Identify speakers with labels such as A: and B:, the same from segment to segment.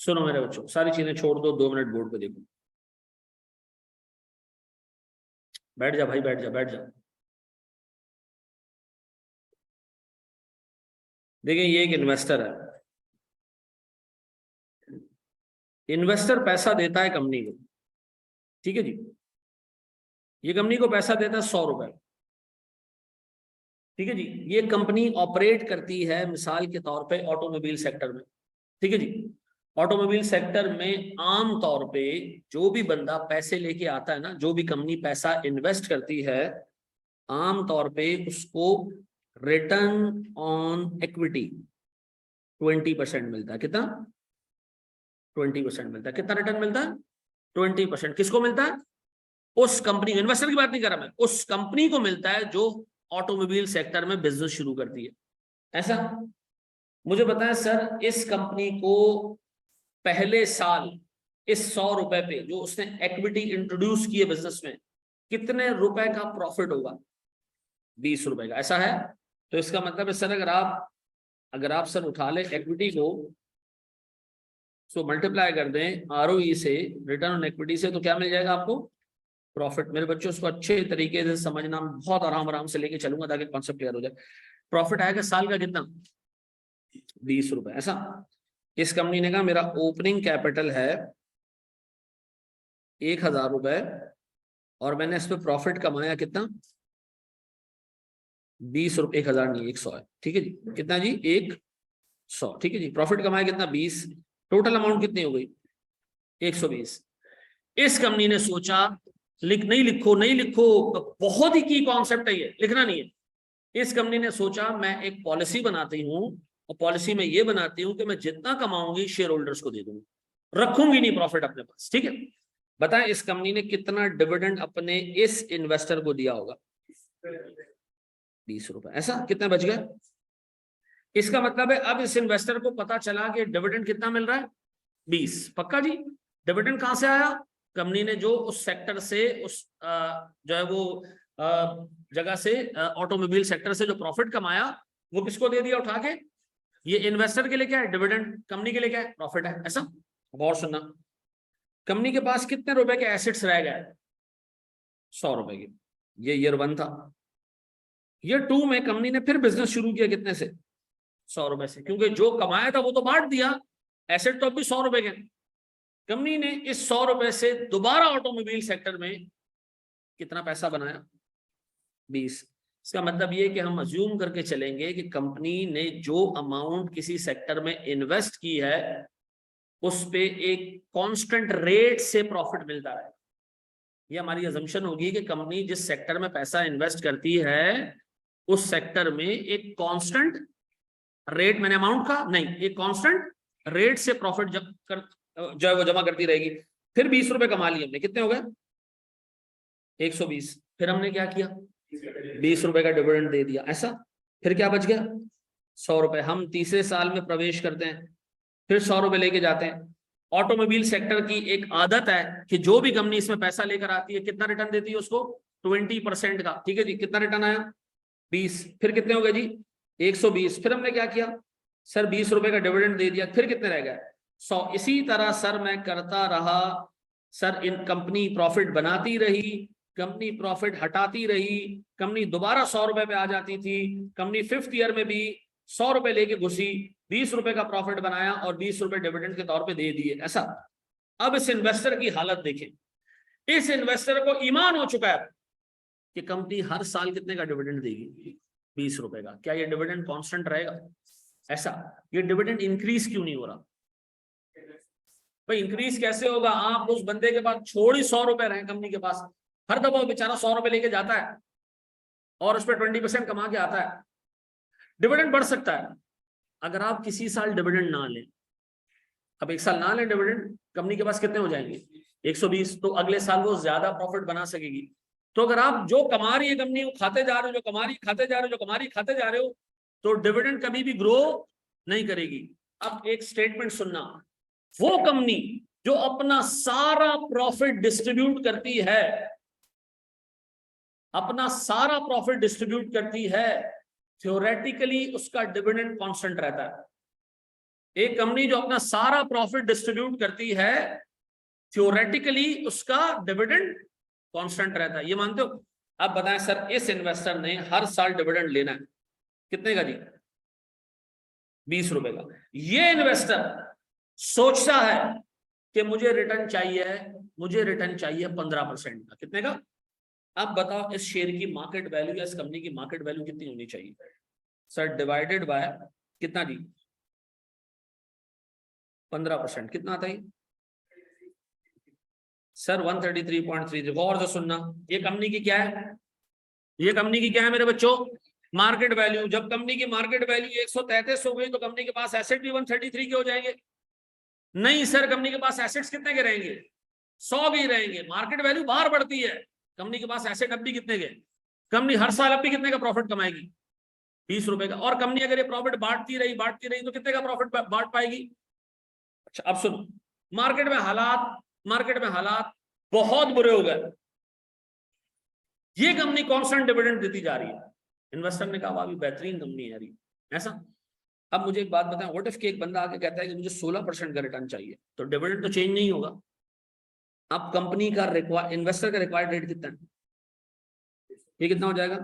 A: सुनो मेरे बच्चों, सारी चीजें छोड़ दो, 2 मिनट बोर्ड पे देखो। बैठ जा भाई, बैठ जा, बैठ जा। देखिए, ये एक इन्वेस्टर है। इन्वेस्टर पैसा देता है कंपनी को, ठीक है जी। ये कंपनी को पैसा देता है 100 रुपए, ठीक है जी। ये कंपनी ऑपरेट करती है मिसाल के तौर पे ऑटोमोबाइल सेक्टर में, ठीक है जी। ऑटोमोबाइल सेक्टर में आम तौर पे जो भी बंदा पैसे लेके आता है ना, जो भी कंपनी पैसा इन्वेस्ट करती है, आम तौर पे उसको रिटर्न ऑन इक्विटी 20% मिलता है। कितना? 20% मिलता है। कितना रिटर्न मिलता है? 20%। किसको मिलता है? उस कंपनी, इन्वेस्टर की बात नहीं कर रहा मैं, उस कंपनी को मिलता है जो ऑटोमोबाइल सेक्टर में बिजनेस शुरू करती है। ऐसा मुझे बताएं सर, इस कंपनी को पहले साल इस 100 रुपए पे जो उसने इक्विटी इंट्रोड्यूस की है बिजनेस में, कितने रुपए का प्रॉफिट होगा? 20 रुपए का। ऐसा है? तो इसका मतलब है सर, अगर आप सर उठा ले इक्विटी को, सो मल्टीप्लाई कर दें आरओई से, रिटर्न ऑन इक्विटी से, तो क्या मिल जाएगा आपको? प्रॉफिट। मेरे बच्चों, उसको अच्छे तरीके से समझना, बहुत आराम आराम से लेके चलूंगा ताकि कॉन्सेप्ट क्लियर हो जाए। प्रॉफिट आएगा साल का कितना? 20 रुपए। ऐसा? इस कंपनी ने कहा मेरा ओपनिंग कैपिटल है 1000 रुपए और मैंने इस पर प्रॉफिट कमाया कितना? 20 रुपए। 1000 नहीं, 100 है, ठीक है जी। कितना जी? 100, ठीक है जी। प्रॉफिट कमाया कितना? 20। टोटल अमाउंट कितनी हो गई? 120। इस कंपनी ने सोचा, नहीं लिखो, नहीं लिखो, बहुत ही की कॉन्सेप्ट है ये, लिखना नहीं है। इस कंपनी ने सोचा मैं एक पॉलिसी बनाती हूं, और पॉलिसी में ये बनाती हूं कि मैं जितना कमाऊंगी शेयर होल्डर्स को दे दूंगी, रखूंगी नहीं प्रॉफिट अपने पास, ठीक है। बताएं इस कंपनी ने कितना डिविडेंड अपने इस इन्वेस्टर को दिया होगा? 20 रुपए। ऐसा? कितना बच गया? इसका मतलब है अब इस इन्वेस्टर को पता चला कि डिविडेंड कितना मिल रहा है? 20। पक्का जी? डिविडेंड कहां से आया? कंपनी ने जो उस सेक्टर से, उस जो है वो जगह से, ऑटोमोबाइल सेक्टर से जो प्रॉफिट कमाया, वो किसको दे दिया उठा के? ये इन्वेस्टर के लिए क्या है? डिविडेंड। कंपनी के लिए क्या है? प्रॉफिट है। ऐसा? गौर सुनना, कंपनी के पास कितने रुपए के एसेट्स रह गए? 100 रुपए के। ये ईयर 1 था। ईयर 2 में कंपनी ने फिर बिजनेस शुरू किया, कितने से? 100 रुपए से, क्योंकि जो कमाया था वो तो बांट दिया, एसेट तो अभी 100 रुपए के। कंपनी ने इस 100 रुपए से दोबारा ऑटोमोबाइल सेक्टर में कितना पैसा बनाया? 20। इसका मतलब ये कि हम अज्यूम करके चलेंगे कि कंपनी ने जो अमाउंट किसी सेक्टर में इन्वेस्ट की है, उस पे एक कांस्टेंट रेट से प्रॉफिट मिलता है। ये हमारी अजम्पशन होगी कि कंपनी जिस सेक्टर में पैसा इन्वेस्ट करती है, उस सेक्टर में एक कांस्टेंट रेट, मैंने अमाउंट का नहीं, एक कांस्टेंट रेट से प्रॉफिट जो है वो जमा करती रहेगी। फिर 20 रुपए कमा लिए हमने, कितने हो गए? 120। फिर हमने क्या किया? 20 रुपए का डिविडेंड दे दिया। ऐसा? फिर क्या बच गया? 100 रुपए। हम तीसरे साल में प्रवेश करते हैं, फिर 100 रुपए लेके जाते हैं। ऑटोमोबाइल सेक्टर की एक आदत है कि जो भी कंपनी इसमें पैसा लेकर आती है, कितना रिटर्न देती है उसको? 20% का, ठीक है जी। कितना रिटर्न आया? 20। फिर कितने हो गए जी? 120। फिर हमने क्या किया सर? 20 रुपए का डिविडेंड दे दिया। फिर कितने रह गए? 100। इसी तरह सर मैं करता रहा सर। इन कंपनी प्रॉफिट बनाती रही, कंपनी प्रॉफिट हटाती रही, कंपनी दोबारा 100 रुपए पे आ जाती थी। कंपनी 5th ईयर में भी 100 रुपए लेके घुसी, 20 रुपए का प्रॉफिट बनाया और 20 रुपए डिविडेंड के तौर पे दे दिए। ऐसा? अब इस इन्वेस्टर की हालत देखें। इस इन्वेस्टर को ईमान हो चुका है कि कंपनी हर साल कितने का डिविडेंड देगी? 20 रुपए का। क्या ये डिविडेंड कांस्टेंट रहेगा? ऐसा? ये डिविडेंड इंक्रीज क्यों नहीं हो रहा? भाई इंक्रीज कैसे होगा? आप उस बंदे के पास छोड़ ही 100 रुपए रहे कंपनी के पास, हर दफा बेचारा 100 रुपए लेके जाता है और उस पर 20% कमा के आता है। डिविडेंड बढ़ सकता है अगर आप किसी साल डिविडेंड ना लें। अब एक साल ना लें डिविडेंड, कंपनी के पास कितने हो जाएंगे? 120। तो अगले साल वो ज्यादा प्रॉफिट बना सकेगी। तो अगर आप जो कमा रही है कंपनी, वो खाते जा रहे हो, जो कमा रही खाते जा रहे हो, जो कमा रही खाते जा रहे हो, तो डिविडेंड कभी भी ग्रो नहीं करेगी। अब एक स्टेटमेंट सुनना, वो कंपनी जो अपना सारा प्रॉफिट डिस्ट्रीब्यूट करती है, अपना सारा प्रॉफिट डिस्ट्रीब्यूट करती है, थ्योरेटिकली उसका डिविडेंड कांस्टेंट रहता है। एक कंपनी जो अपना सारा प्रॉफिट डिस्ट्रीब्यूट करती है, थ्योरेटिकली उसका डिविडेंड कांस्टेंट रहता है, ये मानते हो? अब बताएं सर, इस इन्वेस्टर ने हर साल डिविडेंड लेना है, कितने का जी? 20 रुपए का। ये इन्वेस्टर सोचता है कि मुझे रिटर्न चाहिए, मुझे रिटर्न चाहिए 15% का, कितने का? अब बताओ इस शेयर की मार्केट वैल्यू या इस कंपनी की मार्केट वैल्यू कितनी होनी चाहिए सर? डिवाइडेड बाय कितना जी? 15%, कितना आता है सर? 133.33। और से सुनना, ये कंपनी की क्या है? ये कंपनी की क्या है मेरे बच्चों? Market value. जब कंपनी की मार्केट वैल्यू 133 हो गई तो कंपनी के पास एसेट भी 133 के हो जाएंगे? नहीं सर, कंपनी के पास एसेट्स कितने के रहेंगे? 100 के ही रहेंगे। मार्केट वैल्यू बाहर बढ़ती है, कंपनी के पास एसेट अब भी कितने के? कंपनी हर साल अब भी कितने का प्रॉफिट कमाएगी? 20 रुपए का। और कंपनी अगर ये प्रॉफिट बांटती रही तो कितने का प्रॉफिट बांट पाएगी? अच्छा अब सुनो, मार्केट में हालात बहुत बुरे हो गए, ये कंपनी कांस्टेंट डिविडेंड देती जा रही है। इन्वेस्टर ने कहा अभी बेहतरीन कंपनी है यार ऐसा। अब मुझे एक बात बताएं, व्हाट इफ एक बंदा आके कहता है कि मुझे 16% का रिटर्न चाहिए, तो डिविडेंड तो चेंज नहीं होगा। अब कंपनी का इन्वेस्टर का रिक्वायर्ड रेट कितना है? ये कितना हो जाएगा?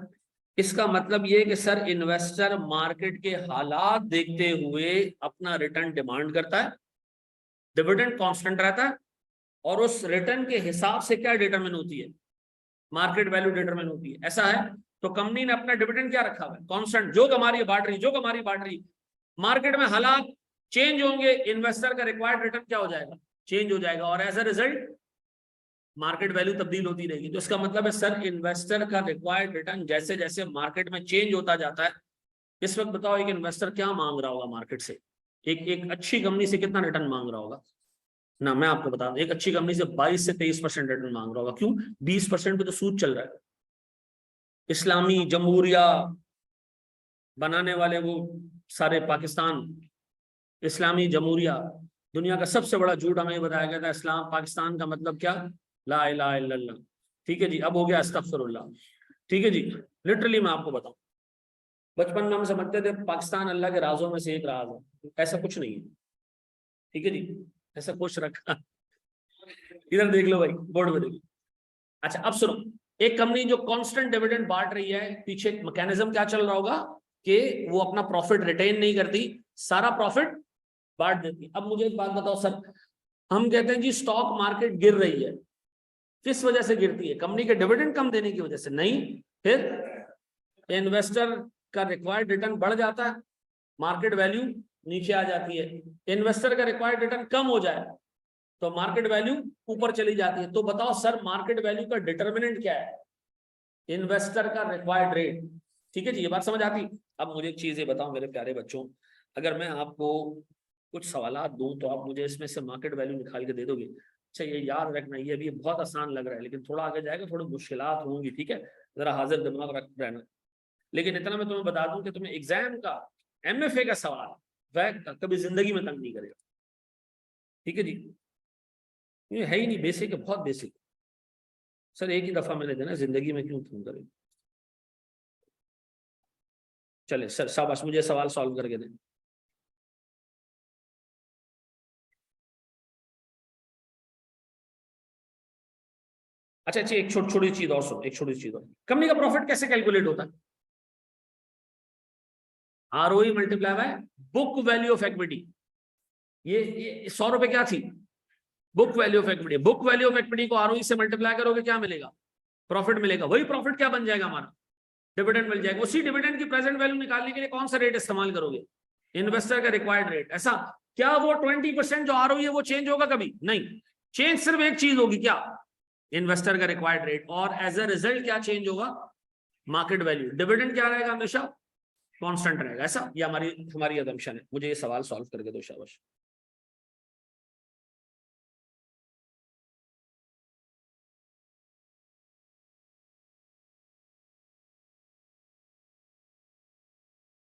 A: इसका मतलब ये कि सर इन्वेस्टर मार्केट के हालात देखते हुए अपना रिटर्न डिमांड करता है, डिविडेंड कांस्टेंट रहता है, और उस रिटर्न के हिसाब से क्या डिटरमिन होती है? मार्केट वैल्यू डिटरमिन होती है, ऐसा है। तो कंपनी ने अपना डिविडेंड क्या रखा हुआ है? कांस्टेंट, जो कमा रही है बांट रही, जो कमा रही बांट रही। मार्केट में हालात चेंज होंगे, इन्वेस्टर का रिक्वायर्ड रिटर्न क्या हो जाएगा? चेंज हो जाएगा, और as a result market value तब्दील होती रहेगी। तो इसका मतलब है सर इन्वेस्टर का रिक्वायर्ड रिटर्न जैसे जैसे मार्केट में चेंज होता जाता है। इस वक्त बताओ एक इन्वेस्टर क्या मांग रहा होगा मार्केट से? एक अच्छी कंपनी से कितना रिटर्न मांग रहा होगा ना? मैं आपको बता दूं, एक अच्छी कंपनी से 22 से 23% रिटर्न मांग रहा होगा। क्यों? 20% पे तो सूद चल रहा है। इस्लामी जमहूरिया बनाने वाले वो सारे पाकिस्तान, इस्लामी जमहूरिया, दुनिया का सबसे बड़ा झूठ हमें बताया गया था। इस्लाम पाकिस्तान का मतलब क्या? ला इलाहा इल्लल्लाह। ठीक है जी, अब हो गया अस्तगफिरुल्लाह। ठीक है जी, लिटरली मैं आपको बताऊं, बचपन में हम समझते थे पाकिस्तान अल्लाह के राजों में से एक राज है, ऐसा कुछ नहीं है। ठीक है जी, ऐसा कुछ रखा, इधर देख लो भाई, बोर्ड में देखो। अच्छा अब सुनो, एक कंपनी जो कांस्टेंट डिविडेंड बांट रही है, पीछे मैकेनिज्म क्या चल रहा होगा कि वो अपना प्रॉफिट रिटेन नहीं करती, सारा प्रॉफिट बांट देती। अब मुझे एक बात बताओ सर, हम कहते हैं जी स्टॉक मार्केट गिर रही है, किस वजह से गिरती है? कंपनी के डिविडेंड कम देने की वजह से? नहीं, फिर इन्वेस्टर का रिक्वायर्ड रिटर्न बढ़ जाता है, मार्केट वैल्यू नीचे आ जाती है। इन्वेस्टर का रिक्वायर्ड रिटर्न कम हो जाए तो मार्केट वैल्यू ऊपर चली जाती है। तो बताओ सर मार्केट वैल्यू का डिटर्मिनेंट क्या है? इन्वेस्टर का रिक्वायर्ड रेट। ठीक है जी, ये बात समझ आती? अब मुझे एक चीज ये बताओ मेरे प्यारे बच्चों, अगर मैं आपको कुछ सवालात दूं तो आप मुझे इसमें से मार्केट वैल्यू निकाल के दे दोगे? अच्छा ये याद रखना, ये अभी बहुत आसान लग रहा है लेकिन थोड़ा आगे जाएगा थोड़ी मुश्किलात होंगी, ठीक है? जरा हाजिर दिमाग रख रहना। लेकिन इतना मैं तुम्हें बता दूं कि तुम्हें एग्जाम का एमएफए का सवाल वह कभी जिंदगी में तंग नहीं करेगा। ठीक है जी, ये है ही नहीं, बेसिक है, बहुत बेसिक। सर एक ही दफा मैंने देना, जिंदगी में क्यों तंग करेगा? चले सर शाबाश, मुझे सवाल सॉल्व करके दें। अच्छा अच्छा, एक छोटी छोटी चीज और सुनो, एक छोटी चीज और, कंपनी का प्रॉफिट कैसे कैलकुलेट होता है? ROE multiply by book value of equity. ये 100 रुपए क्या थी? Book value of equity. Book value of equity को आरओई से मल्टीप्लाई करोगे क्या मिलेगा? प्रॉफिट मिलेगा। वही प्रॉफिट क्या बन जाएगा हमारा? डिविडेंड मिल जाएगा। उसी डिविडेंड की प्रेजेंट वैल्यू निकालने के लिए कौन सा रेट इस्तेमाल करोगे? इन्वेस्टर का रिक्वायर्ड रेट। ऐसा क्या वो 20% जो आरओई है वो चेंज होगा कभी? नहीं, चेंज सिर्फ एक चीज होगी, क्या? इन्वेस्टर का रिक्वायर्ड रेट। और एज अ रिजल्ट क्या चेंज होगा? Market value. डिविडेंड क्या रहेगा? हमेशा कांस्टेंट रहेगा। ऐसा ये हमारी हमारी असम्पशन है। मुझे ये सवाल सॉल्व करके दो शाबाश।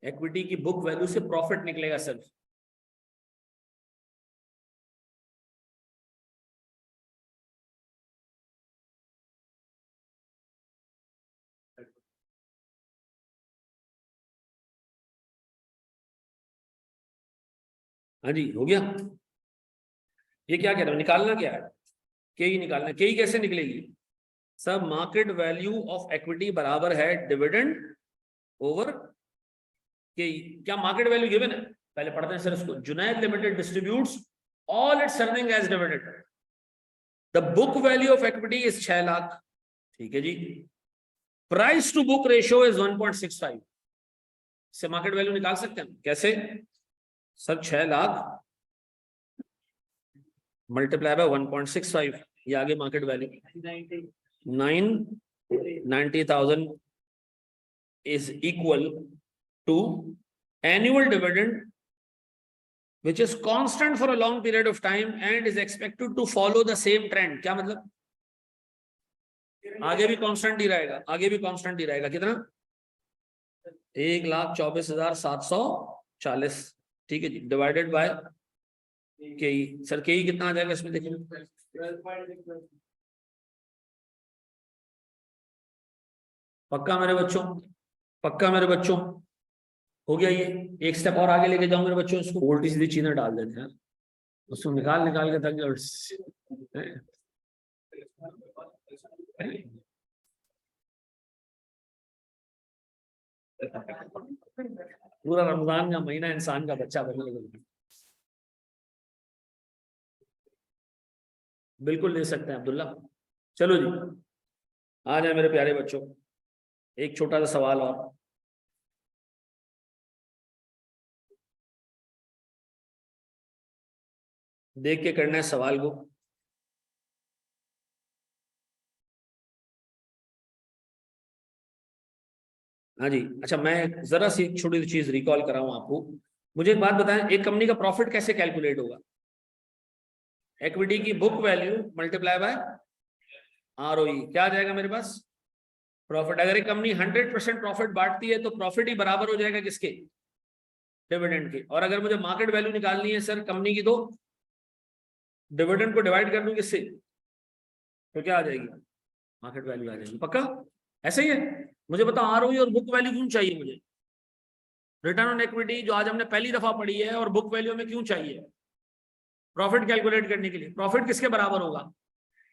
A: इक्विटी की बुक वैल्यू से प्रॉफिट निकलेगा सिर्फ। हाँ जी, हो गया। ये क्या कह रहा हूं, निकालना क्या है, के निकालना है। के कैसे निकलेगी, सब मार्केट वैल्यू ऑफ इक्विटी बराबर है डिविडेंड ओवर के। क्या मार्केट वैल्यू गिवन है, पहले पढ़ते हैं सर इसको। Junaid limited distributes all its earning as dividend. The book value of equity is 6 lakh, ठीक है जी। Price to book ratio is 1.65। इससे मार्केट वैल्यू निकाल सकते हैं, कैसे सर, 6 लाख मल्टीप्लाई बाय 1.65, ये आगे market value 990,000 is equal to annual dividend which is constant for a long period of time and is expected to follow the same trend। क्या मतलब, आगे भी कांस्टेंट ही रहेगा, आगे भी कांस्टेंट ही रहेगा। कितना, 1,24,740, ठीक है जी, डिवाइडेड बाय के। सर के कितना आ जाएगा इसमें, देखिए पक्का मेरे बच्चों, पक्का मेरे बच्चों, हो गया ये। एक स्टेप और आगे लेके जाओ मेरे बच्चों, इसको उल्टी सीधी चीजें डाल देते हैं, उसको निकाल निकाल के तक पूरा रमजान का महीना इंसान का बच्चा बनेगा। बिल्कुल ले सकते हैं अब्दुल्ला। चलो जी, आ जाए मेरे प्यारे बच्चों, एक छोटा सा सवाल और। देख के करना है सवाल को। हाँ जी, अच्छा मैं जरा सी एक छोटी सी चीज रिकॉल कराऊं आपको। मुझे एक बात बताएं, एक कंपनी का प्रॉफिट कैसे कैलकुलेट होगा, इक्विटी की book value multiply by ROE, क्या आ जाएगा मेरे पास, प्रॉफिट। अगर एक कंपनी 100% प्रॉफिट बांटती है तो प्रॉफिट ही बराबर हो जाएगा किसके, डिविडेंड के। और अगर मुझे मार्केट वैल्यू निकालनी है सर कंपनी की, तो डिविडेंड को डिवाइड कर दूं किससे, तो क्या आ जाएगी, मार्केट वैल्यू आ जाएगी। पक्का ऐसे ही है। मुझे बताओ आरओई और बुक वैल्यू क्यों चाहिए मुझे, रिटर्न ऑन इक्विटी जो आज हमने पहली दफा पढ़ी है, और बुक वैल्यू में क्यों चाहिए, प्रॉफिट कैलकुलेट करने के लिए। प्रॉफिट किसके बराबर होगा,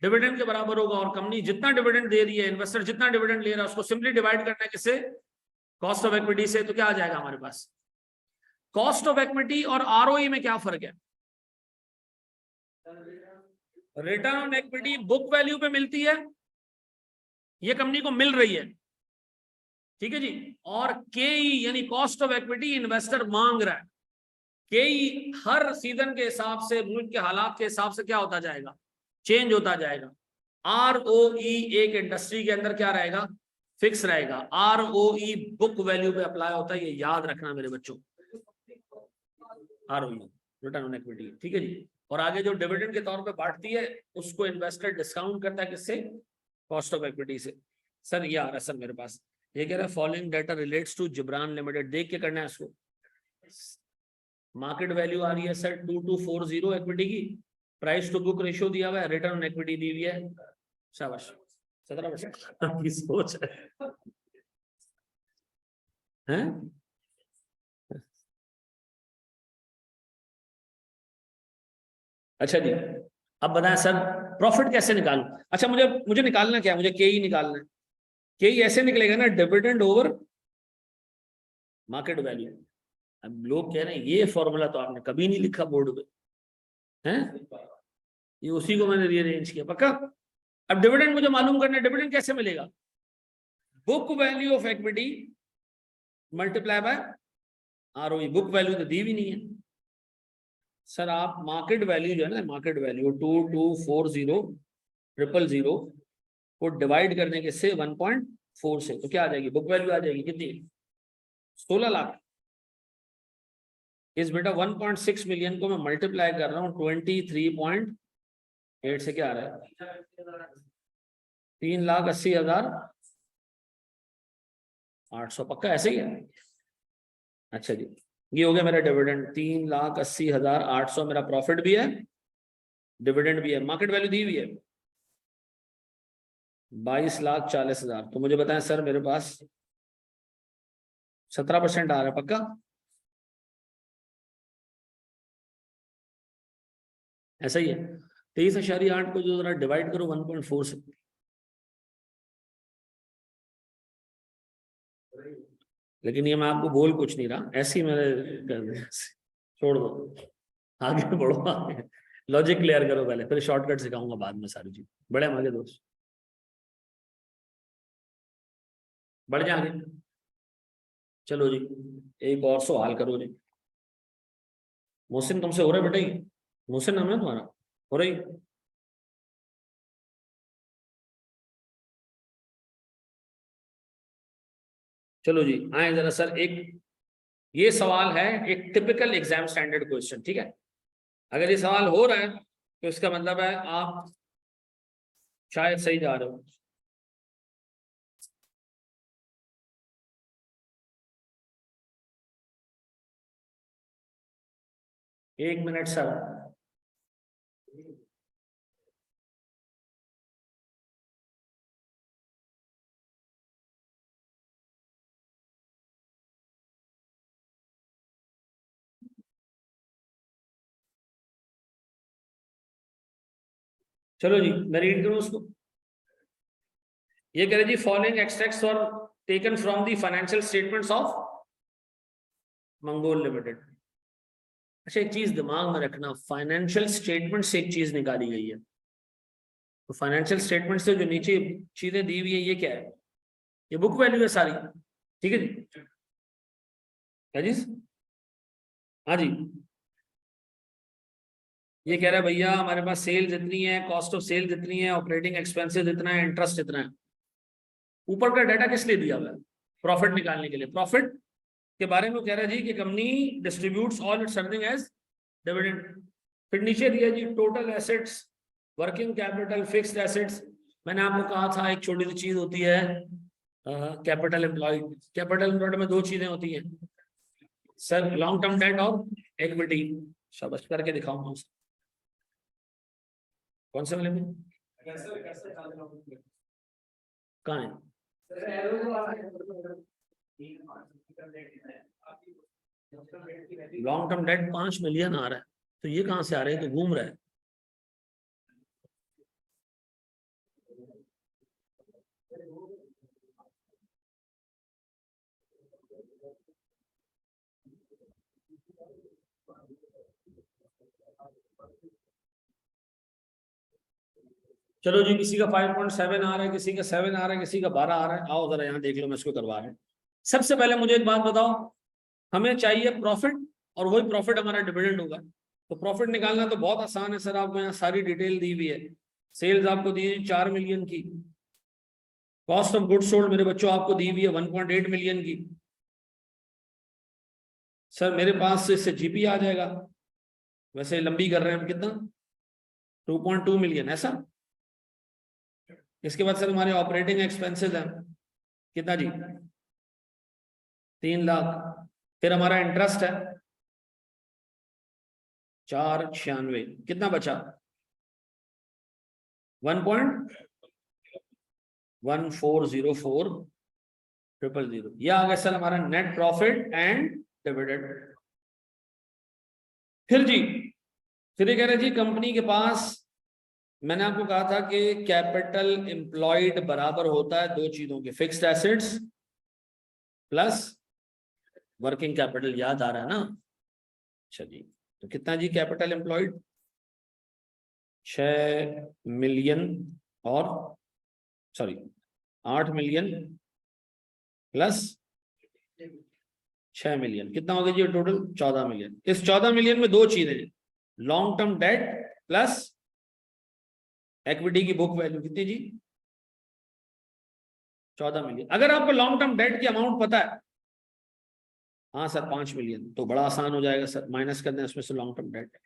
A: डिविडेंड के बराबर होगा। और कंपनी जितना डिविडेंड दे रही है, इन्वेस्टर जितना डिविडेंड ले रहा है, उसको सिंपली डिवाइड करना है किससे, कॉस्ट ऑफ इक्विटी से। तो क्या आ जाएगा हमारे पास, कॉस्ट ऑफ इक्विटी और आरओई में क्या फर्क है, return on equity book value पे मिलती है, ये कंपनी को मिल रही है, ठीक है जी। और केई यानी कॉस्ट ऑफ इक्विटी इन्वेस्टर मांग रहा है। केई हर सीजन के हिसाब से, मुल्क के हालात के हिसाब से क्या होता जाएगा, चेंज होता जाएगा। आरओई एक इंडस्ट्री के अंदर क्या रहेगा, फिक्स रहेगा। आरओई बुक वैल्यू पे अप्लाई होता है, ये याद रखना मेरे बच्चों। आरओई रिटर्न ऑन इक्विटी, ठीक है जी। और आगे जो डिविडेंड के तौर पे बांटती है, उसको इन्वेस्टर डिस्काउंट करता है किससे, कॉस्ट ऑफ इक्विटी से। सर ये आ रहा है सर मेरे पास, ये कह रहा है following data relates to Jibran limited. देख के करना है इसको। मार्केट वैल्यू आ रही है सर 2240 इक्विटी की, प्राइस टू बुक रेशियो दिया हुआ है, रिटर्न ऑन इक्विटी दी हुई है, शाबाश 17% की सोच है। अच्छा जी, अब बताएं सर प्रॉफिट कैसे निकालूं। अच्छा मुझे मुझे निकालना क्या है, मुझे के ही निकालना है। के ही ऐसे निकलेगा ना, डिविडेंड ओवर मार्केट वैल्यू। अब लोग कह रहे हैं ये फॉर्मूला तो आपने कभी नहीं लिखा बोर्ड पे, हैं, ये उसी को मैंने रीअरेंज किया। पक्का, अब डिविडेंड मुझे मालूम करना है, डिविडेंड कैसे मिलेगा, book value of equity multiply by ROE. Book value तो दी भी नहीं है सर। आप मार्केट वैल्यू जो है ना, मार्केट वैल्यू 2240,000 को डिवाइड करने के से 1.4 से, तो क्या आ जाएगी, बुक वैल्यू आ जाएगी कितनी, 16 लाख। इस बेटा 1.6 मिलियन को मैं मल्टीप्लाई कर रहा हूँ 23.8 से, क्या आ रहा है, 3,80,800। पक्का ऐसे ही है। अच्छा जी, ये हो गया मेरा डिविडेंड, 3,80,800 मेरा प्रॉफिट भी है, डिविडेंड भी है, मार्केट वैल्यू दी हुई है 22,40,000। तो मुझे बताएं सर मेरे पास 17% आ रहा है। पक्का ऐसा ही है। 23.8 को जो जरा डिवाइड करो 1.4 से, लेकिन ये मैं आपको बोल कुछ नहीं रहा, ऐसे ही मैंने छोड़ दो, आगे बढ़ो, आगे लॉजिक क्लियर करो पहले, फिर शॉर्टकट सिखाऊंगा बाद में सारी चीज। बड़े आगे दोस्त, बढ़ जा आगे। चलो जी, एक और सवाल करो जी। मोहसिन तुमसे हो रहा है बेटा? मोहसिन नाम है तुम्हारा? हो रही? चलो जी आए जरा सर, एक ये सवाल है, एक टिपिकल एग्जाम स्टैंडर्ड क्वेश्चन, ठीक है? अगर ये सवाल हो रहा है तो इसका मतलब है आप शायद सही जा रहे हो। एक मिनट सर। चलो जी मैं रीड करूं उसको। ये कह रहे जी, following extracts are taken from the financial statements of Mangol limited. अच्छा एक चीज दिमाग में रखना, फाइनेंशियल स्टेटमेंट से एक चीज निकाली गई है, तो फाइनेंशियल स्टेटमेंट से जो नीचे चीजें दी हुई है ये क्या है? ये बुक वैल्यू है सारी, ठीक है जी? क्या जी? हाँ जी। ये कह रहा है भैया हमारे पास सेल्स इतनी है, कॉस्ट ऑफ सेल्स इतनी है, ऑपरेटिंग एक्सपेंसेस इतना है, इंटरेस्ट इतना है। ऊपर का डाटा किस लिए दिया हुआ है? प्रॉफिट निकालने के लिए। प्रॉफिट के बारे में कह रहा है जी कि company distributes all its earning as dividend. फिर नीचे दिया जी total assets, working capital, fixed assets. मैंने आपको कहा था एक छोटी सी चीज होती है कैपिटल एम्प्लॉयड। कैपिटल एम्प्लॉयड में दो चीजें होती हैं सर, लॉन्ग टर्म डेट और इक्विटी। शाबाश, करके दिखाऊंगा उसको। कौन से वाले में? कहाँ है? लॉन्ग टर्म डेट 5 मिलियन आ रहा है, तो ये कहां से आ रहा है? तो घूम रहा है। चलो जी, किसी का 5.7 आ रहा है, किसी का 7 आ रहा है, किसी का 12 आ रहा है। आओ जरा यहाँ देख लो, मैं इसको करवा रहा हूँ। सबसे पहले मुझे एक बात बताओ, हमें चाहिए प्रॉफिट, और वही प्रॉफिट हमारा डिविडेंड होगा। तो प्रॉफिट निकालना तो बहुत आसान है सर, आपको यहाँ सारी डिटेल दी हुई है। सेल्स आपको दी है 4 मिलियन की, कॉस्ट ऑफ गुड्स सोल्ड मेरे बच्चों आपको दी हुई है 1.8 मिलियन की। सर मेरे पास से इससे जीपी आ जाएगा, वैसे लंबी कर रहे हैं हम, कितना? 2.2 मिलियन, ऐसा। इसके बाद सर हमारे ऑपरेटिंग एक्सपेंसेस हैं, कितना जी? 3 लाख। फिर हमारा इंटरेस्ट है 496, कितना बचा? 1.1404,000। यह आ गया सर हमारा नेट प्रॉफिट एंड डिविडेंड। फिर जी, फिर ये कह रहे जी कंपनी के पास, मैंने आपको कहा था कि कैपिटल एम्प्लॉयड बराबर होता है दो चीजों के, fixed assets plus working capital. याद आ रहा है ना? अच्छा जी, तो कितना जी कैपिटल एम्प्लॉयड? 6 मिलियन, और सॉरी 8 मिलियन प्लस 6 मिलियन, कितना हो गया जी टोटल? 14 मिलियन। इस 14 मिलियन में दो चीजें, long term debt plus equity की बुक वैल्यू, कितनी जी? 14 मिलियन। अगर आपको लॉन्ग टर्म डेट की अमाउंट पता है, हाँ सर 5 मिलियन, तो बड़ा आसान हो जाएगा सर, माइनस कर दें उसमें से लॉन्ग टर्म डेट।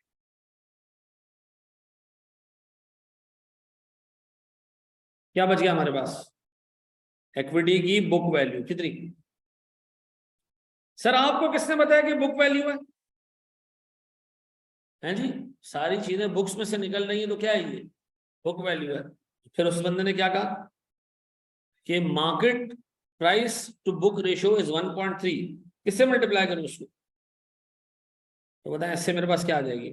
A: क्या बच गया हमारे पास? इक्विटी की बुक वैल्यू कितनी? सर आपको किसने बताया कि बुक वैल्यू है जी? सारी चीजें बुक्स में से निकल रही है, तो क्या है ये? बुक वैल्यू है। फिर उस बंदे ने क्या कहा कि market price to book ratio is 1.3। किससे मल्टीप्लाई करूं उसको? तो बताएं इससे मेरे पास क्या आ जाएगी?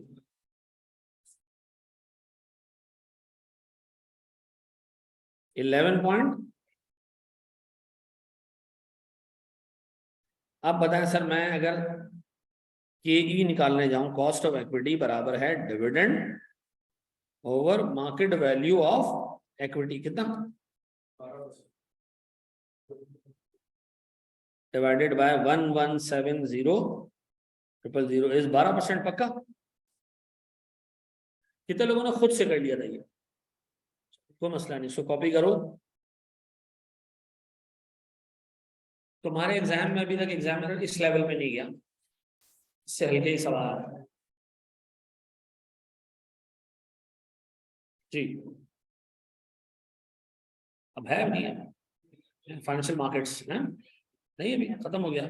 A: 11 पॉइंट। अब बताएं सर, मैं अगर के निकालने जाऊं, कॉस्ट ऑफ इक्विटी बराबर है dividend over market value of equity, कितना डिवाइडेड बाय 1170,000 इस 12% पक्का। कितने लोगों ने खुद से कर लिया था ये? कोई मसला नहीं, सो कॉपी करो। तुम्हारे एग्जाम में अभी तक एग्जामिनर इस लेवल पे नहीं गया, इससे हल्के ही सवाल है जी। अब है नहीं है फाइनेंशियल मार्केट्स है नहीं, अभी खत्म हो गया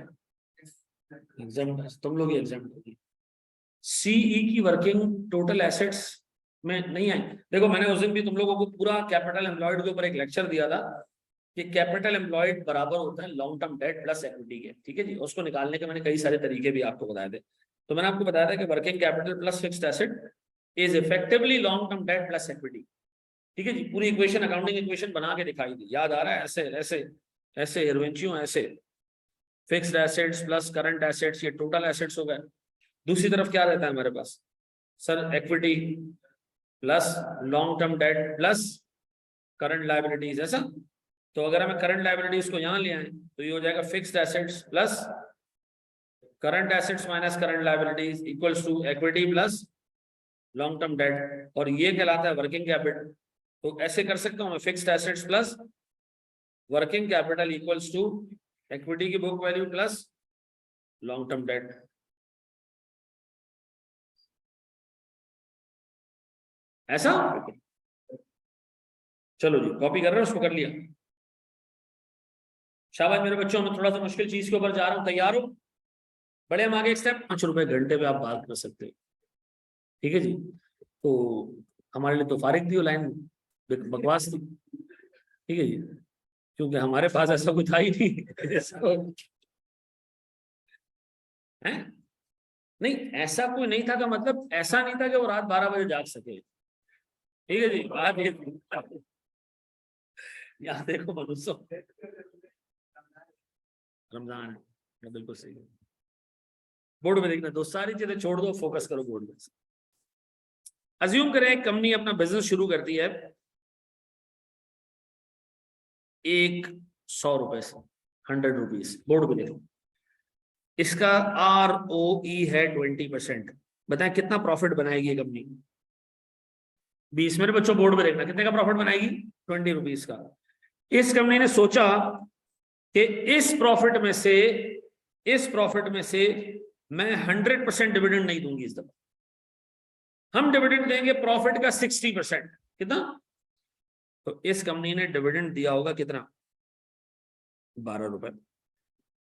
A: एग्जाम, तुम लोग ही एग्जाम। सीई की वर्किंग टोटल एसेट्स में नहीं आई। देखो मैंने उस दिन भी तुम लोगों को पूरा कैपिटल एम्प्लॉयड के ऊपर एक लेक्चर दिया था कि कैपिटल एम्प्लॉयड बराबर होता है long term debt plus equity के, ठीक है जी। उसको निकालने के मैंने कई सारे तरीके भी आपको बताए थे। तो मैंने आपको बताया था कि working capital plus fixed asset is effectively long term debt plus equity, ठीक है जी। पूरी इक्वेशन, अकाउंटिंग इक्वेशन बना के दिखाई दी, याद आ रहा है? ऐसे ऐसे ऐसे हिरवेंचियो, ऐसे fixed assets plus current assets, ये टोटल एसेट्स हो गए। दूसरी तरफ क्या रहता है हमारे पास sir? Equity plus long term debt plus current liabilities, ऐसा। तो अगर हमें करंट लायबिलिटीज को यहां ले आए तो ये हो जाएगा fixed assets plus current assets minus current liabilities equals to equity plus long term debt, और ये कहलाता है वर्किंग कैपिटल। तो ऐसे कर सकता हूं मैं, fixed assets plus working capital equals to equity की book value plus long term debt. ऐसा चलो जी, कॉपी कर रहे हो, उसको कर लिया। शाबाश मेरे बच्चों, मैं थोड़ा सा मुश्किल चीज के ऊपर जा रहा हूं, तैयार हो? बड़े हम आगे एक स्टेप, 5 रुपए घंटे पे आप बात कर सकते हो, ठीक है जी। तो हमारे लिए तो फारिग थी वो लाइन, बकवास थी, ठीक है जी, क्योंकि हमारे पास ऐसा कुछ था ही नहीं है नहीं, ऐसा कोई नहीं था का मतलब ऐसा नहीं था कि वो रात 12 बजे जाग सके, ठीक है जी। बात ये यहाँ देखो मनुष्य, रमजान है, बिल्कुल सही है। बोर्ड में देखना दोस्त, सारी चीजें छोड़ दो, फोकस करो बोर्ड में। अज्यूम करें एक कंपनी अपना बिजनेस शुरू करती है 100 रुपए से, 100 रुपीज, बोर्ड पे देखो। इसका ROE है 20%। बताएं कितना प्रॉफिट बनाएगी ये कंपनी? 20। मेरे बच्चों बोर्ड पे देखना, कितने का प्रॉफिट बनाएगी? 20 रुपीज का। इस कंपनी ने सोचा कि इस प्रॉफिट में से मैं 100% डिविडेंड नहीं दूंगी इस दफा, हम डिविडेंड देंगे प्रॉफिट का 60%। कितना? तो इस कंपनी ने डिविडेंड दिया होगा कितना? 12 रुपए।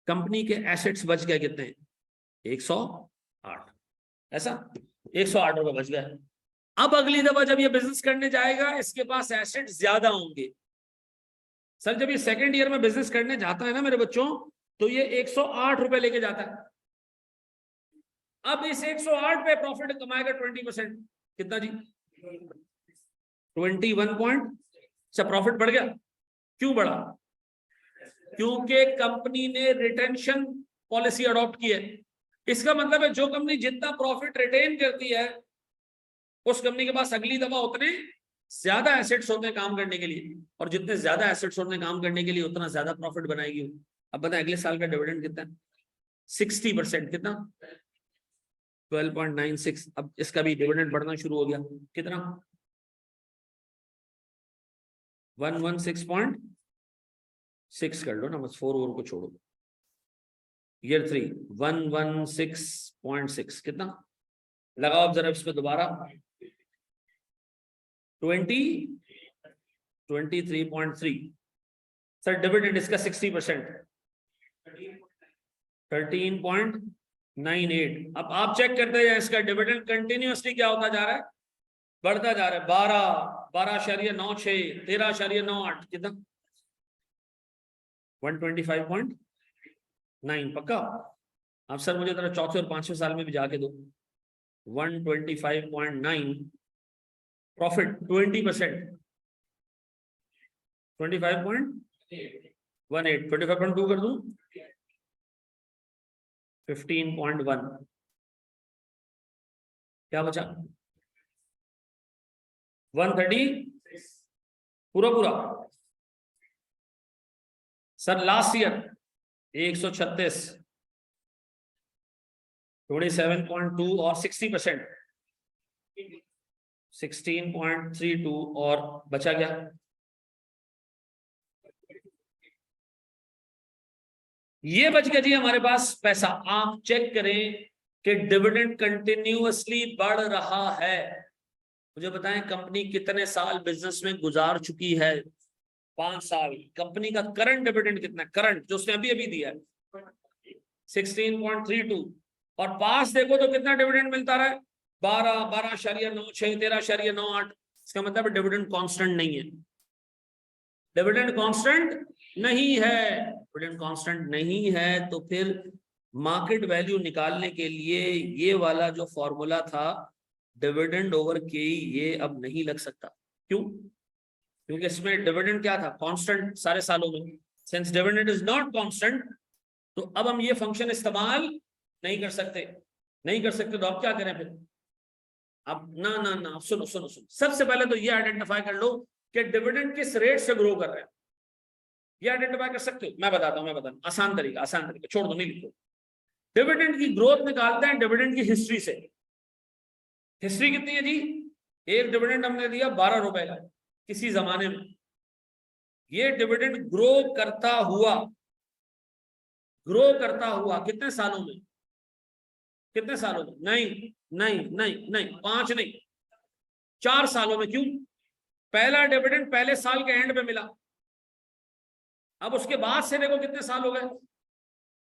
A: कंपनी के एसेट्स बच गए कितने? 108, ऐसा 108 रुपए बच गए। अब अगली दफा जब ये बिजनेस करने जाएगा, इसके पास एसेट्स ज्यादा होंगे। सर जब ये सेकंड ईयर में बिजनेस करने जाता है ना मेरे बच्चों, तो ये 108 रुपए लेके जाता है। अब इस 108 पे प्रॉफिट कमाएगा 20%, कितना जी? 21 पॉइंट। अच्छा प्रॉफिट बढ़ गया, क्यों बढ़ा? क्योंकि कंपनी ने रिटेंशन पॉलिसी अडॉप्ट की है। इसका मतलब है जो कंपनी जितना प्रॉफिट रिटेन करती है, उस कंपनी के पास अगली दफा उतने ज्यादा एसेट्स होते हैं काम करने के लिए, और जितने ज्यादा एसेट्स होते हैं काम करने के लिए उतना ज्यादा प्रॉफिट बनाएगी। अब बताएं अगले साल का डिविडेंड कितना है? 60%, कितना? 12.96। अब इसका भी डिविडेंड बढ़ना शुरू हो गया, कितना? 116.6 कर लो ना, बस 4 और को छोड़ो। ईयर 3 116.6, कितना? लगाओ अब जरा इस पे दोबारा, 23.3। सर डिविडेंड इसका 60%, 13.98। अब आप चेक करते हैं इसका डिविडेंड कंटिन्यूअसली क्या होता जा रहा है? बढ़ता जा रहा है। 12.96, 13.98, कितना? 125.9 पक्का? अब सर मुझे जरा चौथे और पांचवें साल में भी जाके दो। 125.9 प्रॉफिट, 20%, 25.18, 25.2 कर दूं, 15.1, क्या बचा? 130 पूरा पूरा। सर लास्ट ईयर 136, 27.2 और 60%, 16.32 और बचा क्या? ये बच गया जी हमारे पास पैसा। आप चेक करें कि डिविडेंड कंटिन्यूअसली बढ़ रहा है। मुझे बताएं कंपनी कितने साल बिजनेस में गुजार चुकी है? 5 साल। कंपनी का करंट डिविडेंड कितना है? करंट जो उसने अभी अभी दिया है 16.32, और पास देखो तो कितना डिविडेंड मिलता रहा है? 12, 12.96, 13.98। इसका मतलब डिविडेंड कांस्टेंट नहीं है। डिविडेंड कांस्टेंट नहीं है। डिविडेंड कांस्टेंट नहीं है तो फिर मार्केट वैल्यू निकालने के लिए ये वाला जो फॉर्मूला था डिविडेंड ओवर के, ये अब नहीं लग सकता। क्यों? क्योंकि इसमें डिविडेंड क्या था? कांस्टेंट सारे सालों में। Since dividend is not constant, तो अब हम ये फंक्शन इस्तेमाल नहीं कर सकते। नहीं कर सकते तो अब क्या करें फिर? अब ना ना ना, सुनो सुनो सुनो, सबसे पहले तो ये आइडेंटिफाई कर लो कि डिविडेंड किस रेट से ग्रो कर रहे हैं। ये आइडेंटिफाई कर सकते हो? मैं बताता हूं आसान तरीका, छोड़ दो, नहीं लिखो। डिविडेंड की ग्रोथ निकालते हैं डिविडेंड की हिस्ट्री से। हिस्ट्री कितनी है जी? एक डिविडेंड हमने दिया 12 रुपए का किसी जमाने में। ये डिविडेंड ग्रो करता हुआ कितने सालों में? कितने सालों में? नहीं नहीं नहीं नहीं, 5 नहीं, 4 सालों में। क्यों? पहला डिविडेंड पहले साल के एंड पे मिला। अब उसके बाद से देखो कितने साल हो गए?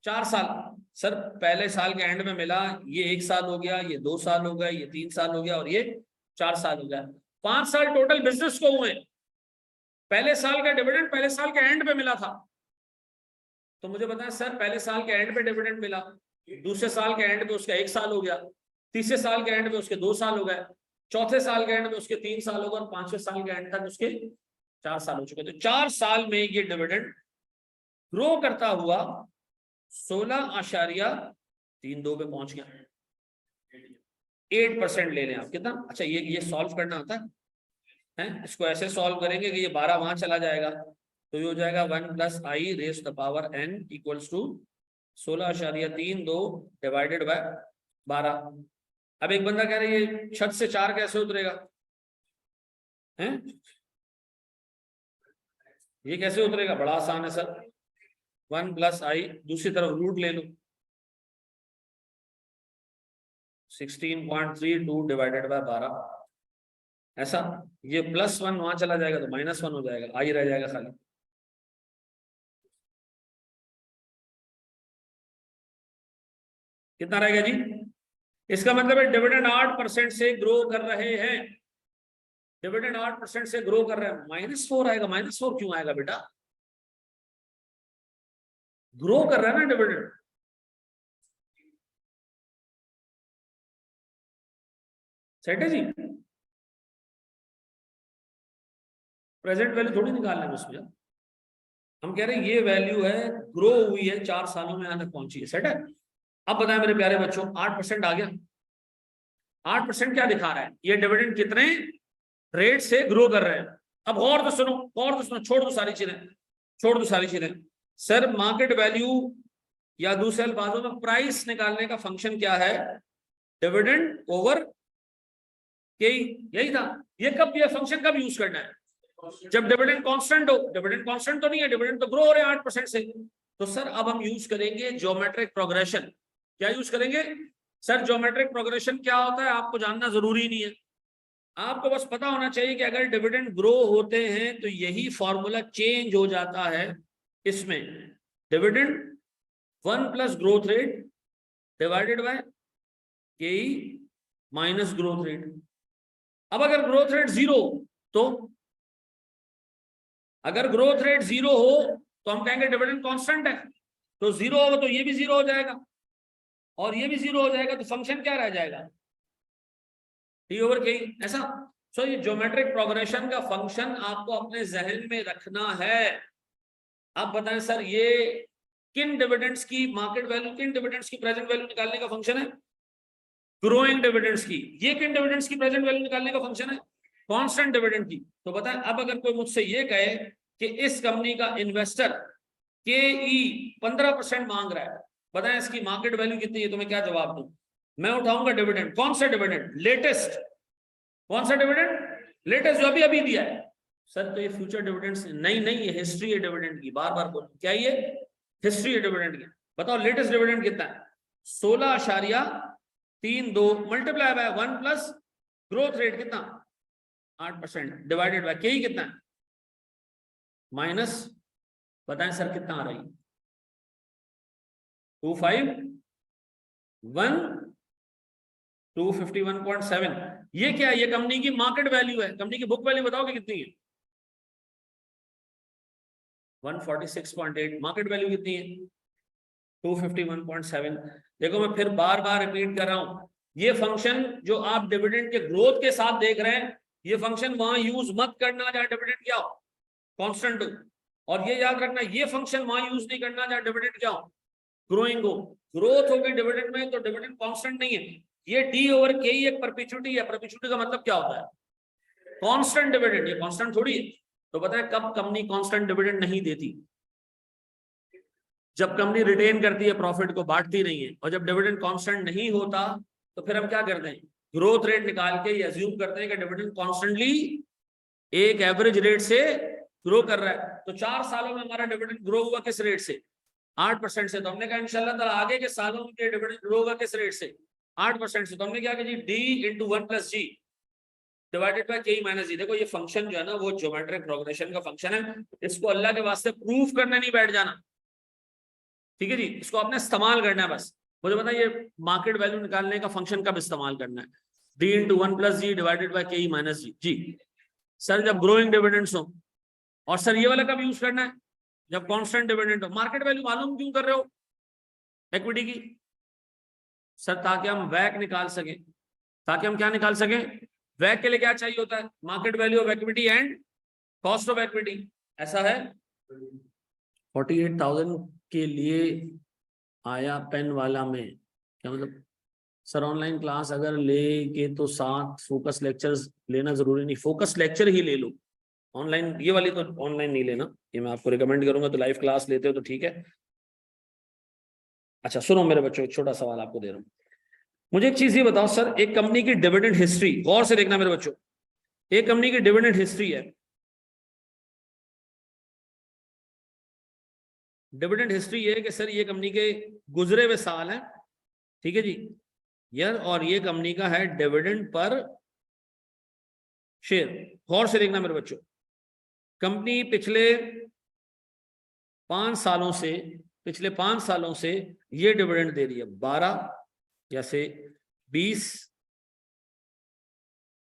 A: 4 साल। सर पहले साल के एंड में मिला, ये 1 साल हो गया, ये 2 साल हो गए, ये 3 साल हो गया और ये 4 साल हो गया। 5 साल टोटल बिजनेस को हुए। पहले साल का डिविडेंड पहले साल के एंड पे मिला था। तो मुझे बताएं सर, पहले साल के एंड पे डिविडेंड मिला, दूसरे साल के एंड पे उसका 1 साल हो गया, तीसरे साल के एंड पे उसके 2 साल हो गए, चौथे साल के एंड में उसके 3 साल हो गए और 5वें साल के एंड तक उसके 4 साल हो चुके। तो 4 साल में ये डिविडेंड ग्रो करता हुआ 16.32 पे पहुंच गया। 8% ले लें आप। कितना? अच्छा ये सॉल्व करना आता है? इसको ऐसे सॉल्व करेंगे कि ये 12 वहां चला जाएगा, तो ये हो जाएगा 1 + i raise to the power n equals to 16.32 divided by 12। अब एक बंदा कह रहा है ये छत से 4 कैसे उतरेगा? हैं? ये कैसे उतरेगा? बड़ा आसान है सर, 1 + i, दूसरी तरफ रूट ले लो, 16.32 डिवाइडेड बाय 12। ऐसा ये +1 वहां चला जाएगा तो -1 हो जाएगा, i रह जाएगा खाली। कितना रहेगा जी? इसका मतलब है डिविडेंड 8% से ग्रो कर रहे हैं। डिविडेंड 8% से ग्रो कर रहे हैं। -4 आएगा। -4 क्यों आएगा बेटा? ग्रो कर रहा है ना डिविडेंड। सेट है जी। प्रेजेंट वैल्यू थोड़ी निकालना है उसमें, हम कह रहे हैं ये वैल्यू है, ग्रो हुई है 4 सालों में, यहां तक पहुंची है। सेट है? अब बताएं मेरे प्यारे बच्चों, 8% आ गया। 8% क्या दिखा रहा है? ये डिविडेंड कितने रेट से ग्रो कर रहे हैं। अब और तो सुनो, छोड़ दो सारी चीजें। सर मार्केट वैल्यू या दूसरे अल्फाजों में प्राइस निकालने का फंक्शन क्या है? डिविडेंड ओवर के। यही था। ये फंक्शन कब यूज करना है? जब डिविडेंड कांस्टेंट हो। डिविडेंड कांस्टेंट तो नहीं है, डिविडेंड तो ग्रो हो रहे हैं 8% से। तो सर अब हम यूज करेंगे ज्योमेट्रिक प्रोग्रेशन। क्या यूज करेंगे सर? ज्योमेट्रिक प्रोग्रेशन क्या होता है आपको जानना जरूरी नहीं है, आपको बस पता होना चाहिए कि अगर डिविडेंड ग्रो होते हैं तो यही फॉर्मूला चेंज हो जाता है। इसमें dividend 1 + growth rate divided by के माइनस ग्रोथ रेट। अब अगर ग्रोथ रेट 0 तो, अगर ग्रोथ रेट 0 हो तो हम कहेंगे डिविडेंड कांस्टेंट है। तो 0 हो तो ये भी 0 हो जाएगा और ये भी 0 हो जाएगा, तो फंक्शन क्या रह जाएगा? टी ओवर के। ऐसा सो ये ज्योमेट्रिक प्रोग्रेशन का फंक्शन आपको अपने जहन में रखना है। आप बताएं सर ये किन डिविडेंड्स की मार्केट वैल्यू, किन डिविडेंड्स की प्रेजेंट वैल्यू निकालने का फंक्शन है? ग्रोइंग डिविडेंड्स की। ये किन डिविडेंड्स की प्रेजेंट वैल्यू निकालने का फंक्शन है? कांस्टेंट डिविडेंड की। तो बताएं अब अगर कोई मुझसे ये कहे कि इस कंपनी का इन्वेस्टर के ई 15% मांग रहा है, बताएं इसकी मार्केट वैल्यू कितनी है, तो मैं क्या जवाब दूं? मैं उठाऊंगा डिविडेंड। कौन सा डिविडेंड? लेटेस्ट। कौन सा डिविडेंड? लेटेस्ट, जो अभी अभी दिया है। सर तो ये फ्यूचर डिविडेंड्स नहीं, नहीं ये हिस्ट्री है डिविडेंड की। बार बार बोलूं क्या ये हिस्ट्री है डिविडेंड की। बताओ लेटेस्ट डिविडेंड कितना है? 16.32 multiply by 1 plus growth rate कितना 8% डिवाइडेड बाय के कितना है माइनस, बताएं सर कितना आ रही है? 251.7। ये क्या है? ये कंपनी की मार्केट वैल्यू है। कंपनी की बुक वैल्यू बताओगे कितनी है? 146.8। मार्केट वैल्यू कितनी है? 251.7। देखो मैं फिर बार बार रिपीट कर रहा हूं, ये फंक्शन जो आप डिविडेंड के ग्रोथ के साथ देख रहे हैं, ये फंक्शन वहां यूज मत करना जहां डिविडेंड क्या हो, कांस्टेंट हो। और ये याद रखना ये फंक्शन वहां यूज नहीं करना जहां डिविडेंड क्या हो, ग्रोइंग हो। ग्रोथ होगी डिविडेंड में तो डिविडेंड कांस्टेंट नहीं है। ये डी ओवर के ही एक परपेचुइटी है। परपेचुइटी का मतलब क्या होता है? Constant dividend. ये कांस्टेंट थोड़ी है। तो बताएं कब कंपनी कांस्टेंट डिविडेंड नहीं देती? जब कंपनी रिटेन करती है, प्रॉफिट को बांटती नहीं है। और जब डिविडेंड कांस्टेंट नहीं होता तो फिर हम क्या करते हैं? ग्रोथ रेट निकाल के ये अज्यूम करते हैं कि डिविडेंड कांस्टेंटली एक एवरेज रेट से ग्रो कर रहा है। तो 4 सालों में हमारा डिविडेंड ग्रो हुआ किस रेट से? 8% से। तो हमने कहा इंशाल्लाह ताला आगे के सालों में डिविडेंड ग्रो होगा किस रेट से? 8% से। तो हमने क्या किया जी, D into 1 plus ji divided by के माइनस जी। देखो ये फंक्शन जो है ना वो ज्योमेट्रिक प्रोग्रेशन का फंक्शन है। इसको अल्लाह के वास्ते प्रूफ करने नहीं बैठ जाना, ठीक है जी। इसको आपने इस्तेमाल करना है बस। मुझे पता है ये मार्केट वैल्यू निकालने का फंक्शन कब इस्तेमाल करना है? D into 1 plus ji divided by के माइनस जी। जी सर जब ग्रोइंग डिविडेंड्स हो। और सर ये वाला कब यूज करना है? जब कांस्टेंट डिविडेंड हो। मार्केट वैल्यू मालूम क्यों कर रहे हो इक्विटी की? सर ताकि हम वैक निकाल सकें। ताकि हम क्या निकाल सकें? वैक के लिए क्या चाहिए होता है? Market value of equity and cost of equity. ऐसा है 48,000 के लिए आया पेन वाला में, क्या मतलब? सर ऑनलाइन क्लास अगर लेके तो साथ फोकस लेक्चर्स लेना जरूरी नहीं, फोकस लेक्चर ही ले लो ऑनलाइन। ये वाली तो ऑनलाइन नहीं लेना, ये मैं आपको रिकमेंड करूंगा। तो लाइव क्लास लेते हो तो ठीक है। अच्छा सुनो मेरे बच्चों, एक छोटा सवाल आपको दे रहा हूं। मुझे एक चीज ये बताओ सर, एक कंपनी की डिविडेंड हिस्ट्री, गौर से देखना मेरे बच्चों। एक कंपनी की डिविडेंड हिस्ट्री है। डिविडेंड हिस्ट्री ये है कि सर ये कंपनी के गुजरे हुए साल हैं, ठीक है जी यार। और ये कंपनी का है डिविडेंड पर शेयर। गौर से देखना मेरे बच्चों, कंपनी पिछले 5 सालों से ये डिविडेंड दे रही है 12, जैसे 20,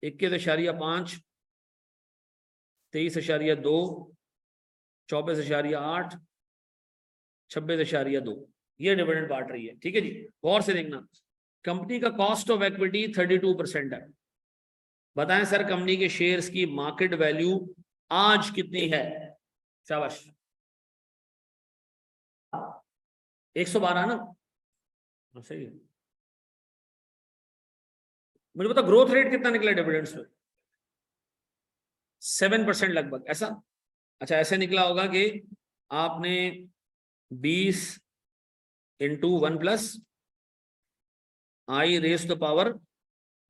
A: 21.5, 23.2, 24.8, 26.2 ये डिविडेंड बांट रही है, ठीक है जी। गौर से देखना, कंपनी का कॉस्ट ऑफ इक्विटी 32% है। बताएं सर कंपनी के शेयर्स की मार्केट वैल्यू आज कितनी है? शाबाश 112 ना, सही है। मुझे पता ग्रोथ रेट कितना निकला डिविडेंड्स में? 7% लगभग, ऐसा। अच्छा ऐसे निकला होगा कि आपने 20 into 1 plus i raise the power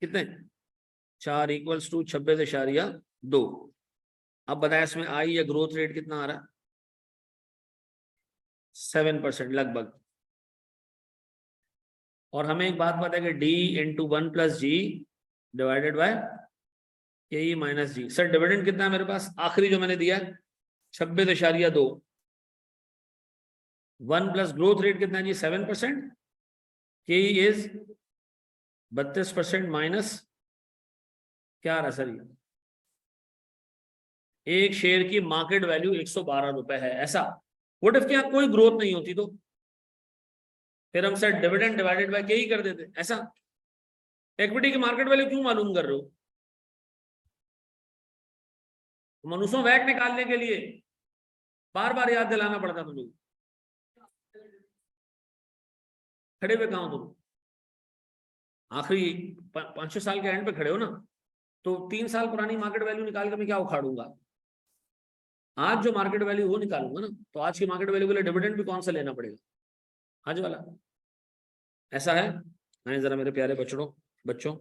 A: कितने 4 इक्वल्स टू 26.2। अब बताया इसमें आई या ग्रोथ रेट कितना आ रहा है? 7% लगभग। और हमें एक बात पता है कि D into 1 plus ji divided by के माइनस जी। सर डिविडेंड कितना है मेरे पास आखिरी जो मैंने दिया है? 26.2। 1 प्लस ग्रोथ रेट कितना है जी? 7%। के इज 32% माइनस क्या आ रहा है सर? ये एक शेयर की मार्केट वैल्यू 112 रुपए है, ऐसा। व्हाट इफ यहाँ कोई ग्रोथ नहीं होती तो फिर हम सर डिविडेंड डिवाइडेड बाय के ही कर देते, ऐसा। इक्विटी की मार्केट वैल्यू क्यों मालूम कर रहे हो? मनुष्यों वैट निकालने के लिए बार बार याद दिलाना पड़ता तुम लोग। खड़े हुए कहाँ हो तुम? आखिरी 5-6 साल के एंड पे खड़े हो ना, तो 3 साल पुरानी मार्केट वैल्यू निकाल के मैं क्या उखाड़ूंगा? आज जो मार्केट वैल्यू वो निकालूंगा ना, तो आज की मार्केट वैल्यू के लिए डिविडेंड भी कौन सा लेना पड़ेगा? आज वाला। ऐसा है। आए जरा मेरे प्यारे बच्चों।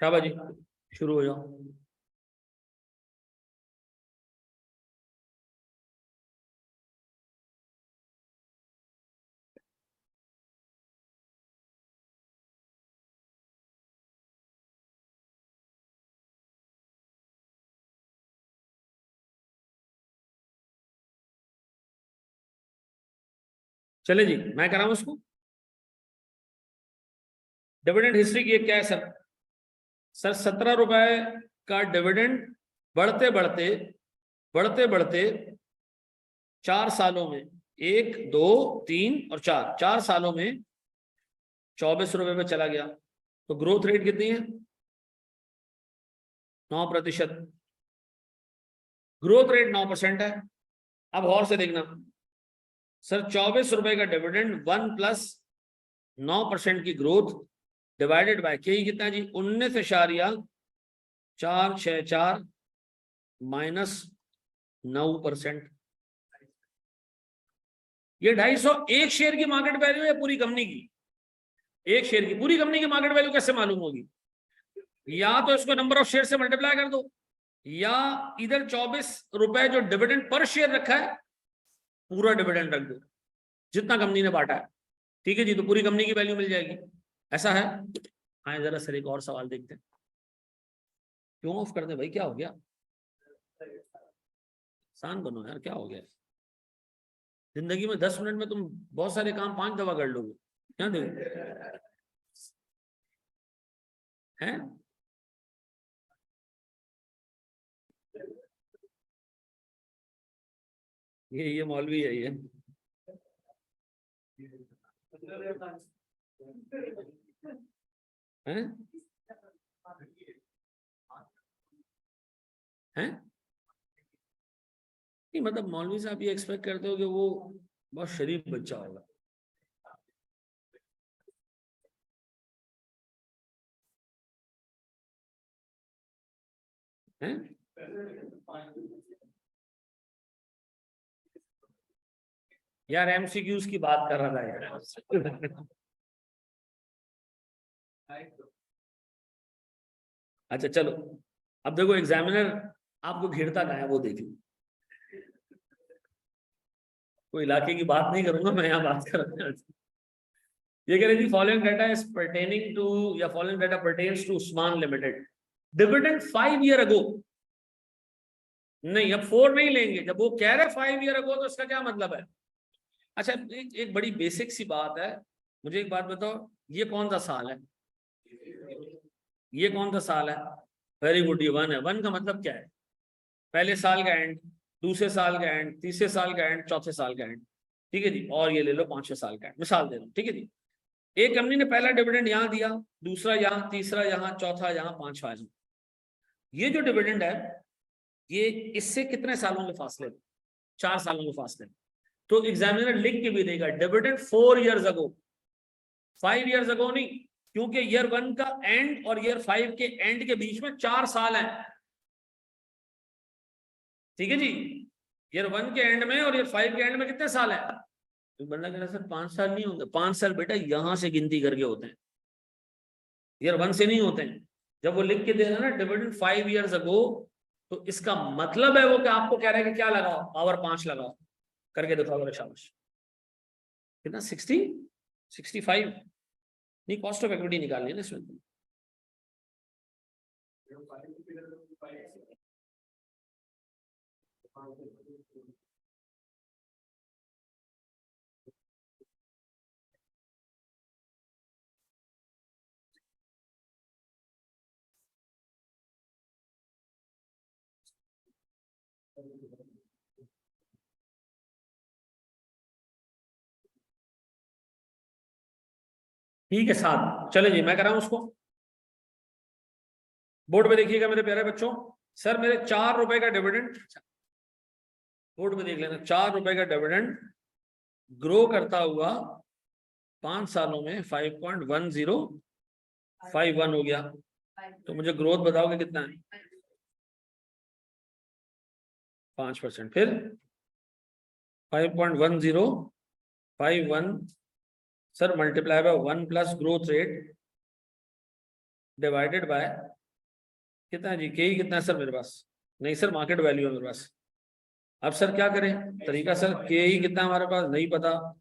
A: शाबाश जी, शुरू हो जाओ। चले जी, मैं कराऊं उसको। डिविडेंड हिस्ट्री की क्या है सर? सर 17 रुपए का डिविडेंड बढ़ते बढ़ते बढ़ते बढ़ते 4 सालों में, 1 2 3 और 4 सालों में 24 रुपए पे चला गया। तो ग्रोथ रेट कितनी है? 9%। ग्रोथ रेट 9% है। अब और से देखना सर, 24 रुपए का डिविडेंड 1 प्लस 9% की ग्रोथ डिवाइडेड बाय के ही कितना जी? 19.464 माइनस 9%। ये 250 एक शेयर की मार्केट वैल्यू है पूरी कंपनी की? एक शेयर की पूरी कंपनी की मार्केट वैल्यू कैसे मालूम होगी? या तो इसको नंबर ऑफ शेयर से मल्टीप्लाई कर दो, या इधर 24 रुपए जो डिविडेंड पर शेयर रखा है पूरा डिविडेंड रख दो जितना कंपनी ने बांटा है। ठीक है जी, तो पूरी कंपनी की वैल्यू मिल जाएगी। ऐसा है। हाँ जरा सर एक और सवाल देखते हैं। क्यों ऑफ कर दे भाई, क्या हो गया? आसान बनो यार, क्या हो गया? जिंदगी में 10 मिनट में तुम बहुत सारे काम 5 दफा कर लोगे। क्या देखो हैं? ये मौलवी है ये। हैं? हैं? नहीं मतलब मौलवी साहब ये एक्सपेक्ट करते हो कि वो बहुत शरीफ बच्चा होगा। हैं? यार एमसीक्यूज की बात कर रहा था यार। अच्छा चलो, अब देखो एग्जामिनर आपको घेरता कहाँ है वो देखिए। कोई इलाके की बात नहीं करूंगा मैं, यहाँ बात कर रहा हूँ। ये कह रही थी following data is pertaining to, या following data pertains to Usman limited, dividend 5 year ago. नहीं, अब 4 नहीं लेंगे, जब वो कह रहे 5 ईयर अगो तो इसका क्या मतलब है? अच्छा एक बड़ी बेसिक सी बात है, मुझे एक बात बताओ, ये कौन सा साल है? ये कौन सा साल है? वेरी गुड, ये 1 है। 1 का मतलब क्या है? पहले साल का एंड, दूसरे साल का एंड, तीसरे साल का एंड, चौथे साल का एंड। ठीक है जी, और ये ले लो 5वें साल का एंड, मिसाल दे रहा हूँ। ठीक है जी, एक कंपनी ने पहला डिविडेंड यहाँ दिया, दूसरा यहाँ, तीसरा यहाँ, चौथा यहाँ, 5वां यहाँ। ये जो डिविडेंड है ये इससे कितने सालों के फासले में? 4 सालों के फासले में। तो एग्जामिनर लिख के भी देगा dividend 4 years ago, 5 years ago नहीं, क्योंकि ईयर 1 का एंड और ईयर 5 के एंड के बीच में 4 साल है। ठीक है जी, ईयर 1 के एंड में और ईयर 5 के एंड में कितने साल है? तो बंदा कह रहा सर 5 साल नहीं होंगे। 5 साल बेटा यहां से गिनती करके होते हैं, ईयर 1 से नहीं होते हैं। जब वो लिख के दे रहा है ना डिविडेंड 5 ईयर्स अगो, तो इसका मतलब है वो कि आपको कह रहा है कि क्या लगाओ, पावर 5 लगाओ। करके दिखाओ शाबाश। कितना? 60, 65? नहीं, कॉस्ट ऑफ इक्विटी निकालनी है ना इसमें। ठीक है 7, चले जी मैं कराऊं उसको। बोर्ड पे देखिएगा मेरे प्यारे बच्चों, सर मेरे 4 रुपए का डिविडेंड, बोर्ड पे देख लेना, 4 रुपए का डिविडेंड ग्रो करता हुआ 5 सालों में 5.1051 हो गया। तो मुझे ग्रोथ बताओगे कितना है? 5%। फिर 5.1051 sir multiply by 1 plus growth rate divided by कितना है जी, के ही कितना है सर मेरे पास? नहीं सर मार्केट वैल्यू है मेरे पास। अब सर क्या करें तरीका, सर के ही कितना हमारे पास नहीं पता,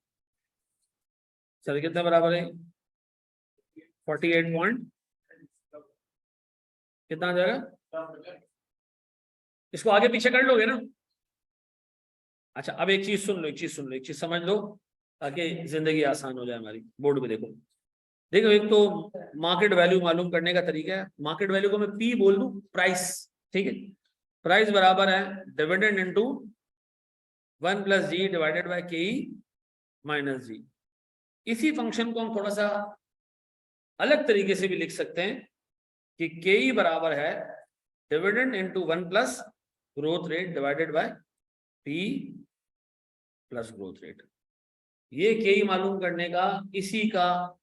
A: सर कितना बराबर है 48 पॉइंट कितना आ जाएगा? इसको आगे पीछे कर लोगे ना? अच्छा अब एक चीज सुन लो, एक चीज सुन लो, एक चीज समझ लो ताकि जिंदगी आसान हो जाए हमारी। बोर्ड पे देखो, देखो एक तो मार्केट वैल्यू मालूम करने का तरीका है, मार्केट वैल्यू को मैं पी बोल दूं, प्राइस, ठीक है। प्राइस बराबर है dividend into 1 plus ji divided by के माइनस जी। इसी फंक्शन को हम थोड़ा सा अलग तरीके से भी लिख सकते हैं कि के बराबर है dividend into 1 plus growth rate divided by P plus growth rate. ये के मालूम करने का इसी का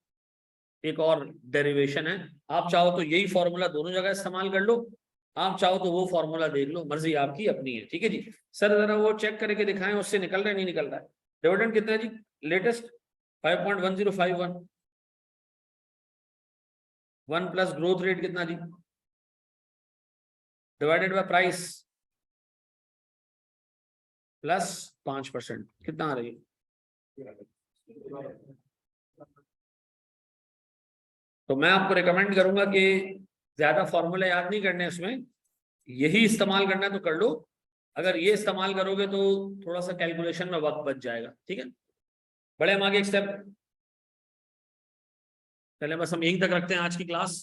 A: एक और डेरिवेशन है। आप चाहो तो यही फॉर्मूला दोनों जगह इस्तेमाल कर लो, आप चाहो तो वो फॉर्मूला देख लो, मर्जी आपकी अपनी है, ठीक है जी। सर जरा वो चेक करके दिखाएं उससे निकल रहा है नहीं निकल रहा है। डिविडेंड कितना है जी लेटेस्ट? 5.1051। 1 प्लस ग्रोथ रेट कितना जी डिवाइडेड बाय प्राइस प्लस 5%, कितना आ रही है? तो मैं आपको रिकमेंड करूंगा कि ज्यादा फॉर्मूला याद नहीं करने, उसमें यही इस्तेमाल करना है तो कर लो। अगर ये इस्तेमाल करोगे तो थोड़ा सा कैलकुलेशन में वक्त बच जाएगा, ठीक है। बड़े हम आगे एक स्टेप, पहले बस हम यहीं तक रखते हैं आज की क्लास।